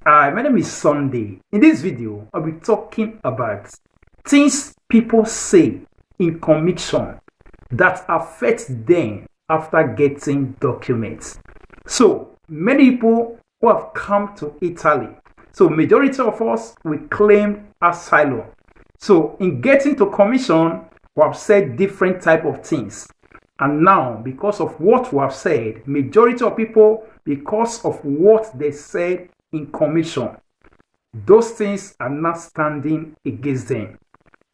Hi, my name is Sunday. In this video, I'll be talking about things people say in commission that affect them after getting documents. So, many people who have come to Italy, so majority of us, we claim asylum. So, in getting to commission, we have said different type of things. And now, because of what we have said, majority of people, because of what they said in commission, those things are not standing against them.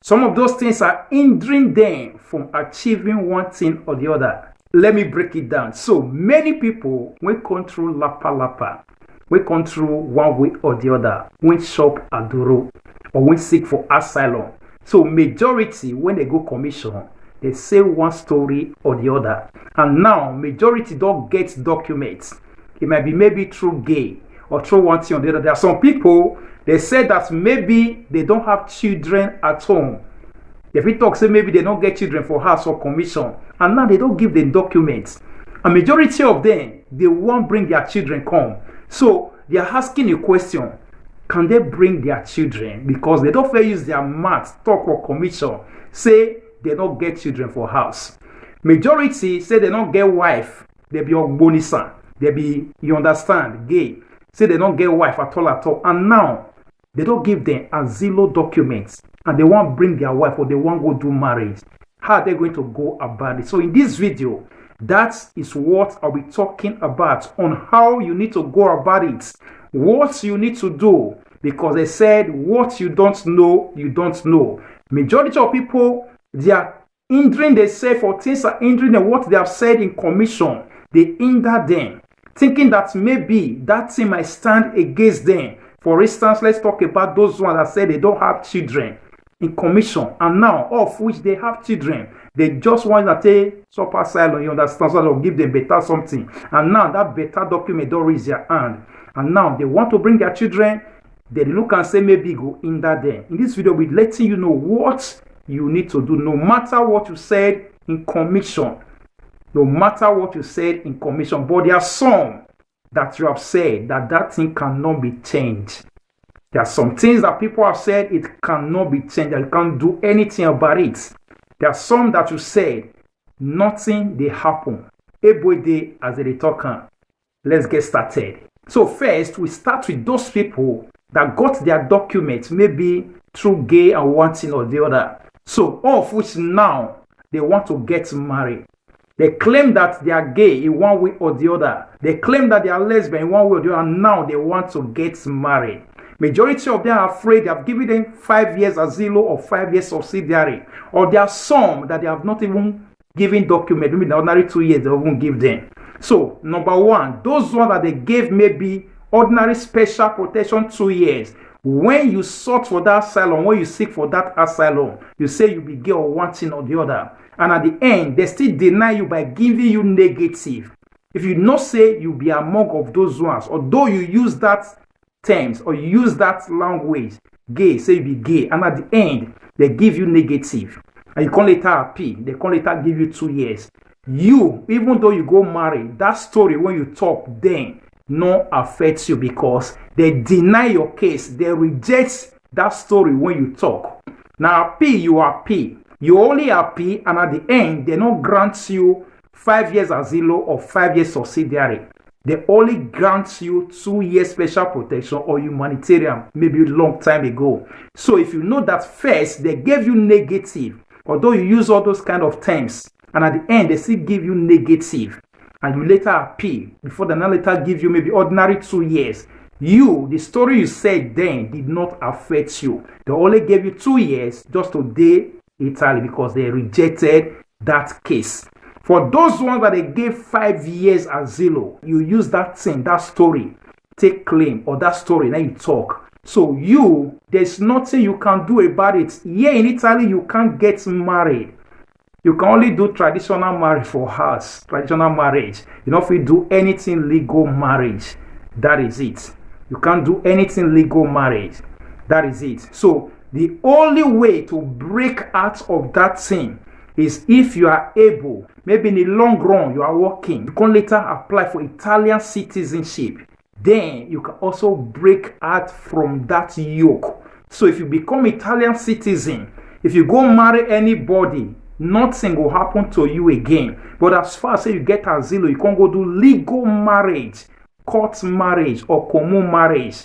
Some of those things are hindering them from achieving one thing or the other. Let me break it down. So many people, when come through Lapa, when come through one way or the other, when shop Aduro, or when seek for asylum. So majority, when they go commission, they say one story or the other. And now, majority don't get documents. It might be maybe through gay or through one thing or the other. There are some people, they say that maybe they don't have children at home. If we talk, say maybe they don't get children for house or commission. And now they don't give them documents. A majority of them, they won't bring their children come. So they are asking a question. Can they bring their children? Because they don't use their mouth, talk or commission. Say they don't get children for house. Majority say they don't get wife. They be ogbonisa. They be, you understand, gay. Say they don't get wife at all. And now, they don't give them asilo documents. And they won't bring their wife or they won't go do marriage. How are they going to go about it? So in this video, that is what I'll be talking about on how you need to go about it. What you need to do. Because they said what you don't know, you don't know. Majority of people, they are hindering themselves, or things are hindering them. What they have said in commission, they hinder them, thinking that maybe that thing might stand against them. For instance, let's talk about those ones that say they don't have children in commission, and now of which they have children. They just want to take super asylum, you understand, so they'll give them better something. And now that better document don't reach their hand. And now they want to bring their children, they look and say maybe go hinder them. In this video, we're letting you know what you need to do, no matter what you said in commission. No matter what you said in commission. But there are some that you have said that thing cannot be changed. There are some things that people have said it cannot be changed. You can't do anything about it. There are some that you said nothing they happen. Every day as they talk. Let's get started. So first, we start with those people that got their documents maybe through gay and one thing or the other. So, all of which now they want to get married. They claim that they are gay in one way or the other. They claim that they are lesbian in one way or the other, and now they want to get married. Majority of them are afraid. They have given them 5 years asilo or 5 years subsidiary. Or there are some that they have not even given document. Maybe the ordinary 2 years they won't give them. So, number one, those ones that they gave maybe ordinary special protection 2 years. When you sought for that asylum, when you seek for that asylum, you say you be gay or one thing or the other. And at the end, they still deny you by giving you negative. If you not say you be among of those ones, although you use that terms or you use that language, gay, say you be gay, and at the end, they give you negative. And you can later appeal, they can later give you 2 years. You, even though you go marry, that story when you talk then, no affects you because they deny your case. They reject that story when you talk. Now, appeal, you appeal. You only appeal, and at the end, they don't grant you 5 years asilo or 5 years subsidiary. They only grant you 2 years special protection or humanitarian, maybe a long time ago. So if you know that first, they gave you negative, although you use all those kind of terms, and at the end, they still give you negative. And you later appeal before they now later give you maybe ordinary 2 years. You, the story you said then did not affect you. They only gave you 2 years just to date Italy because they rejected that case. For those ones that they gave 5 years asilo, you use that thing, that story, take claim or that story, now you talk. So you, there's nothing you can do about it. Here in Italy, you can't get married. You can only do traditional marriage for us, traditional marriage. You know, if you do anything legal marriage, that is it. You can't do anything legal marriage. That is it. So the only way to break out of that thing is if you are able, maybe in the long run, you are working. You can later apply for Italian citizenship. then you can also break out from that yoke. So if you become Italian citizen, if you go marry anybody, nothing will happen to you again. But as far as you get asilo, you can't go do legal marriage, court marriage, or common marriage.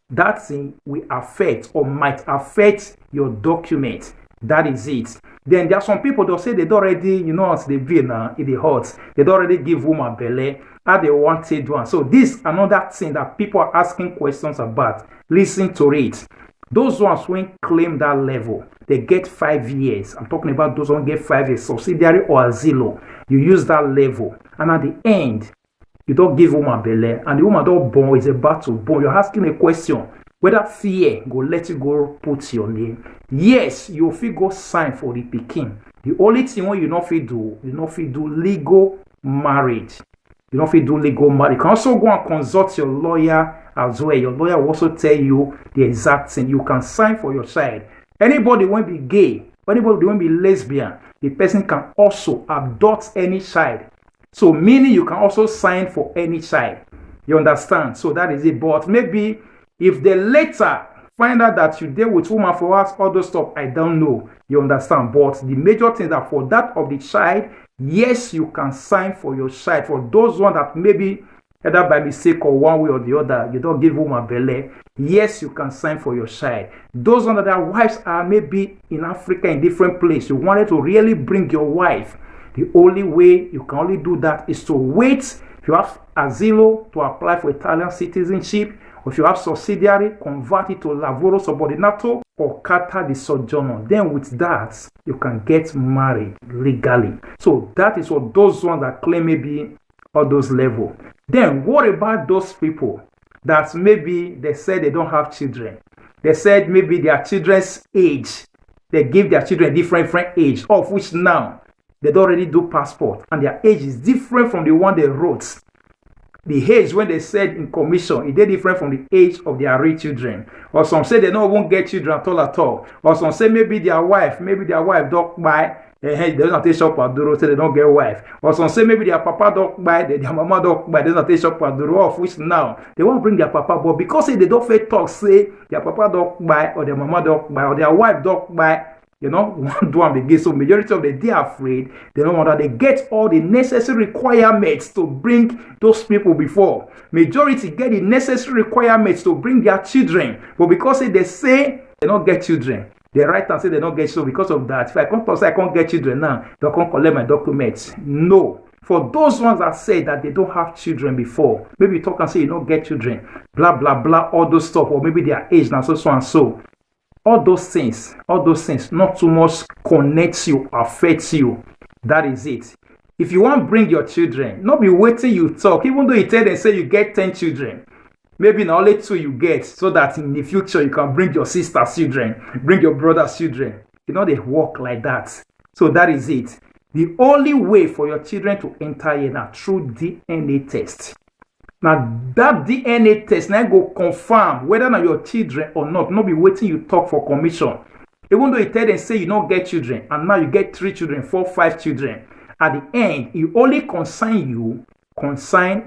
That thing will affect or might affect your document. That is it. Then there are some people that say they don't already, as they be now in the hot, they don't already give woman belly, how they wanted one. So this is another thing that people are asking questions about. Listen to it. Those ones when claim that level, they get 5 years. I'm talking about those ones get 5 years, subsidiary or asilo. You use that level, and at the end, you don't give woman belly, and the woman don't born is about to born. You're asking a question whether fear go let you go put your name. Yes, you fit go sign for the pikin. The only thing when you not fit do legal marriage. You don't fit do legal marriage. You can also go and consult your lawyer as well. Your lawyer will also tell you the exact thing. You can sign for your child. Anybody won't be gay, anybody won't be lesbian, the person can also adopt any child. So meaning you can also sign for any child. You understand? So that is it. But maybe if they later find out that you deal with woman for us, all those stuff, I don't know. You understand? But the major thing that for that of the child, yes, you can sign for your child. For those ones that maybe either by mistake or one way or the other, you don't give woman belly, yes, you can sign for your child. Those ones that their wives are maybe in Africa in different place, you wanted to really bring your wife. The only way you can only do that is to wait. If you have asilo, to apply for Italian citizenship, or if you have subsidiary, convert it to lavoro subordinato or carta di soggiorno. Then with that, you can get married legally. So that is what those ones that claim maybe all those level. Then what about those people that maybe they said they don't have children? They said maybe their children's age, they give their children different age, of which now they don't already do passport, and their age is different from the one they wrote. The age when they said in commission, it is different from the age of their real children. Or some say they won't get children at all. Or some say maybe their wife don't buy, they don't take shop at Duro, so they don't get wife. Or some say maybe their papa don't buy, their mama don't buy, they don't take shop at Duro, of which now they won't bring their papa, but because they don't fair talk, say their papa don't buy, or their mama don't buy, or their wife don't buy, one do them again. So majority of them, they are afraid. They don't want that they get all the necessary requirements to bring those people before. Majority get the necessary requirements to bring their children. But because they say they don't get children, they write and say they don't get children. Because of that, if I come to say I can't get children now, they can't collect my documents. No. For those ones that say that they don't have children before, maybe you talk and say you don't get children, blah, blah, blah, all those stuff, or maybe their age now, so and so. All those things, not too much connects you, affects you. That is it. If you want to bring your children, not be waiting you talk, even though you tell them, say you get 10 children. Maybe not only 2 you get, so that in the future you can bring your sister's children, bring your brother's children. They work like that. So that is it. The only way for your children to enter here now through DNA test. Now that DNA test now go confirm whether now your children or not be waiting you talk for commission. Even though you tell them say you don't get children and now you get 3 children, 4, 5 children, at the end it only consign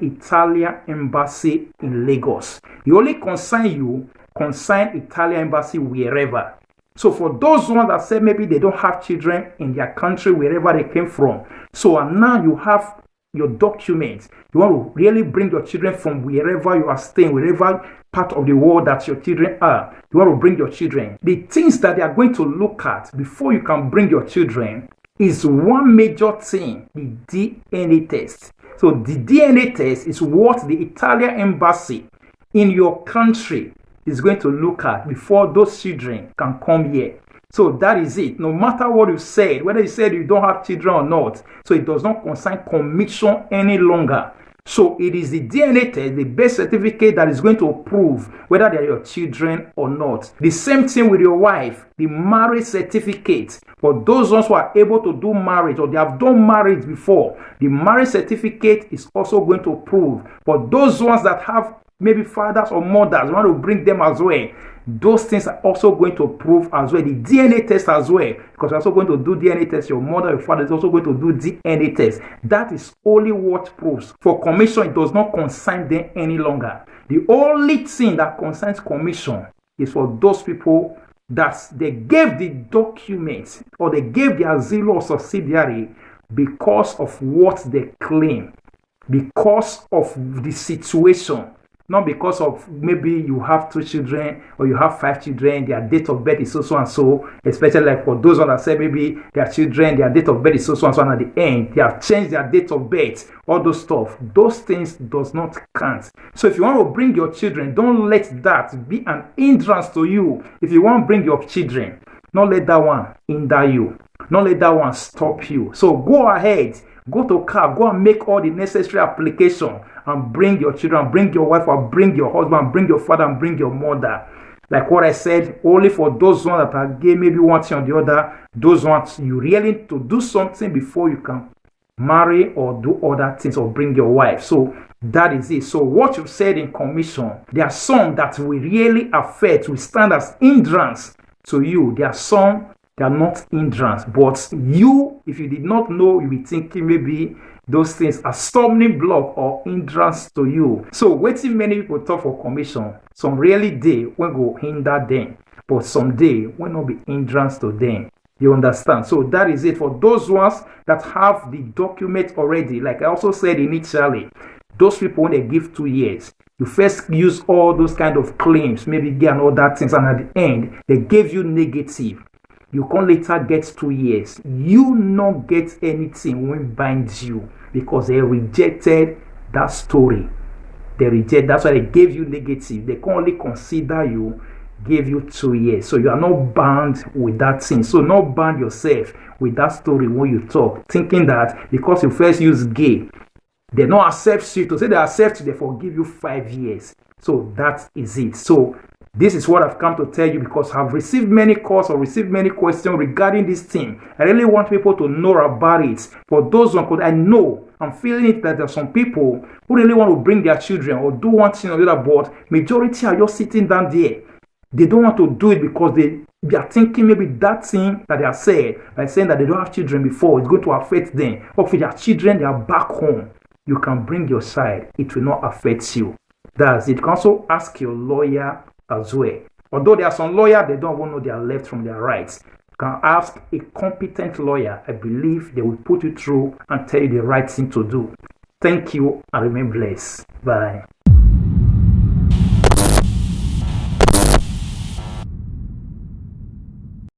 Italian embassy in Lagos. It only consign Italian embassy wherever. So for those ones that say maybe they don't have children in their country wherever they came from, so and now you have your documents. You want to really bring your children from wherever you are staying, wherever part of the world that your children are. You want to bring your children. The things that they are going to look at before you can bring your children is one major thing, the DNA test. So the DNA test is what the Italian embassy in your country is going to look at before those children can come here. So that is it. No matter what you said, whether you said you don't have children or not, so it does not concern commission any longer. So it is the DNA test, the birth certificate, that is going to prove whether they are your children or not. The same thing with your wife, the marriage certificate. For those ones who are able to do marriage or they have done marriage before, the marriage certificate is also going to prove. For those ones that have maybe fathers or mothers, you want to bring them as well. Those things are also going to prove as well. The DNA test as well, because you're also going to do DNA test. Your mother, your father is also going to do DNA test. That is only what proves. For commission, it does not concern them any longer. The only thing that concerns commission is for those people that they gave the documents or they gave their zero or subsidiary because of what they claim, because of the situation, not because of maybe you have 2 children or you have 5 children, their date of birth is so and so, especially like for those that say maybe their children, their date of birth is so and so, and at the end they have changed their date of birth, all those stuff. Those things does not count. So if you want to bring your children, don't let that be an hindrance to you. If you want to bring your children, don't let that one hinder you. Don't let that one stop you. So go ahead, go to CAF, go and make all the necessary application and bring your children, bring your wife, or bring your husband, bring your father, and bring your mother. Like what I said, only for those ones that are gay, maybe one thing or the other, those ones you really need to do something before you can marry or do other things or bring your wife. So that is it. So what you said in commission, there are some that will really affect, will stand as hindrance to you. There are some that are not hindrance, but you, if you did not know, you'll be thinking maybe those things are stumbling block or hindrance to you. So waiting many people talk for commission, some really day when go hinder them, but someday will not be hindrance to them. You understand? So that is it for those ones that have the document already. Like I also said initially, those people, when they give 2 years, you first use all those kind of claims, maybe get and all that things, and at the end they gave you negative. You can later get 2 years. You not get anything when binds you because they rejected that story. They reject. That's why they gave you negative. They can only consider you, gave you 2 years. So you are not bound with that thing. So not bound yourself with that story when you talk, thinking that because you first use gay, they don't accept you. To say they accept you, they forgive you 5 years. So that is it. So this is what I've come to tell you because I've received many calls or received many questions regarding this thing. I really want people to know about it. For those ones, I know, I'm feeling it that there are some people who really want to bring their children or do one thing or the other, but majority are just sitting down there. They don't want to do it because they are thinking maybe that thing that they are saying, by saying that they don't have children before, it's going to affect them. Or for their children, they are back home. You can bring your side. It will not affect you. That's it. You can also ask your lawyer as well. Although there are some lawyers, they don't even know their left from their rights. You can ask a competent lawyer. I believe they will put you through and tell you the right thing to do. Thank you and remain blessed. Bye.